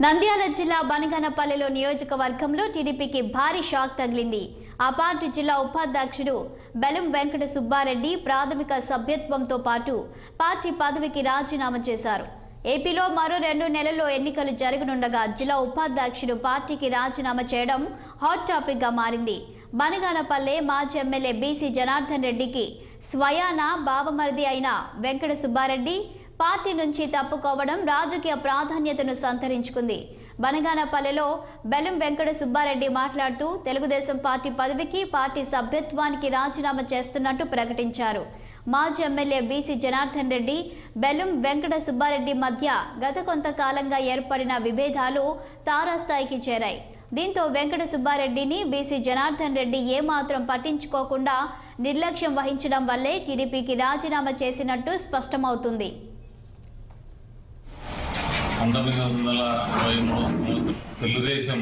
నంద్యాల జిల్లా బనగానపల్లిలో నియోజకవర్గంలో టీడీపీకి భారీ షాక్ తగిలింది. ఆ పార్టీ జిల్లా ఉపాధ్యక్షుడు బెల్లం వెంకట సుబ్బారెడ్డి ప్రాథమిక సభ్యత్వంతో పాటు పార్టీ పదవికి రాజీనామా చేశారు. ఏపీలో మరో 2 నెలల్లో ఎన్నికలు జరగనుండగా జిల్లా ఉపాధ్యక్షుడు పార్టీకి రాజీనామా చేయడం హాట్ టాపిక్ గా మారింది. బనగానపల్లె మాజీ ఎమ్మెల్యే బీసీ జనార్దన్ రెడ్డికి స్వయాన బావమరిది అయిన వెంకట సుబ్బారెడ్డి పార్టీ నుంచి తప్పుకోవడం రాజకీయ ప్రాధాన్యతను సంతరించుకుంది. బనగానపల్లెలో బెల్లం వెంకట సుబ్బారెడ్డి మాట్లాడుతూ తెలుగుదేశం పార్టీ పదవికి పార్టీ సభ్యత్వానికి రాజీనామా చేస్తున్నట్టు ప్రకటించారు. మాజీ ఎమ్మెల్యే బీసీ జనార్దన్ రెడ్డి బెల్లం వెంకట సుబ్బారెడ్డి మధ్య గత కొంతకాలంగా ఏర్పడిన విభేదాలు తారాస్థాయికి చేరాయి. దీంతో వెంకట సుబ్బారెడ్డిని బీసీ జనార్దన్ రెడ్డి ఏమాత్రం పట్టించుకోకుండా నిర్లక్ష్యం వహించడం వల్లే టీడీపీకి రాజీనామా చేసినట్టు స్పష్టమవుతుంది. 1923 తెలుగుదేశం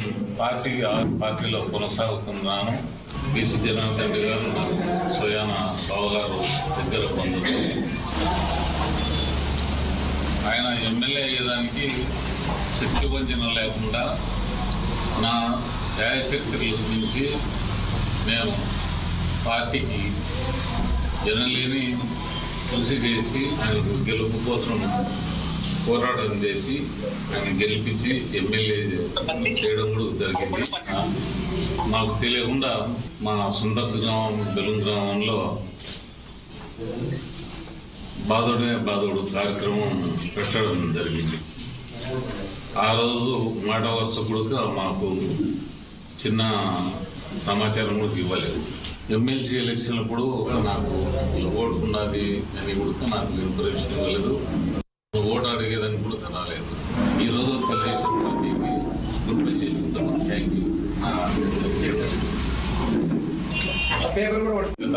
పార్టీలో కొనసాగుతున్నాను. బీసీ జనార్దన్ రెడ్డి గారు స్వయాన బావగారు దగ్గర పొందుతూ ఆయన ఎమ్మెల్యే అయ్యేదానికి శక్తి వంచన లేకుండా నా శాయశక్తుల నుంచి నేను పార్టీకి జనలేని కృషి చేసి ఆయన గెలుపు కోసం పోరాటం చేసి ఆయన గెలిపించి ఎమ్మెల్యే చేయడం కూడా జరిగింది. నాకు తెలియకుండా మా సొంత గ్రామం బెల్లం గ్రామంలో బాధోడు కార్యక్రమం పెట్టడం జరిగింది. ఆ రోజు మాట వరుస కూడా మాకు చిన్న సమాచారం కూడా ఇవ్వలేదు. ఎమ్మెల్సీ ఎలక్షన్లప్పుడు నాకు ఓటు ఉన్నది అని కూడా నాకు ఇన్ఫర్మేషన్ ఇవ్వలేదు. ఓటు అడిగేదని కూడా రాలేదు. ఈ రోజు తెలుగుదేశం పార్టీకి గుడ్ బై చేసుకుంటాను. Thank you. గత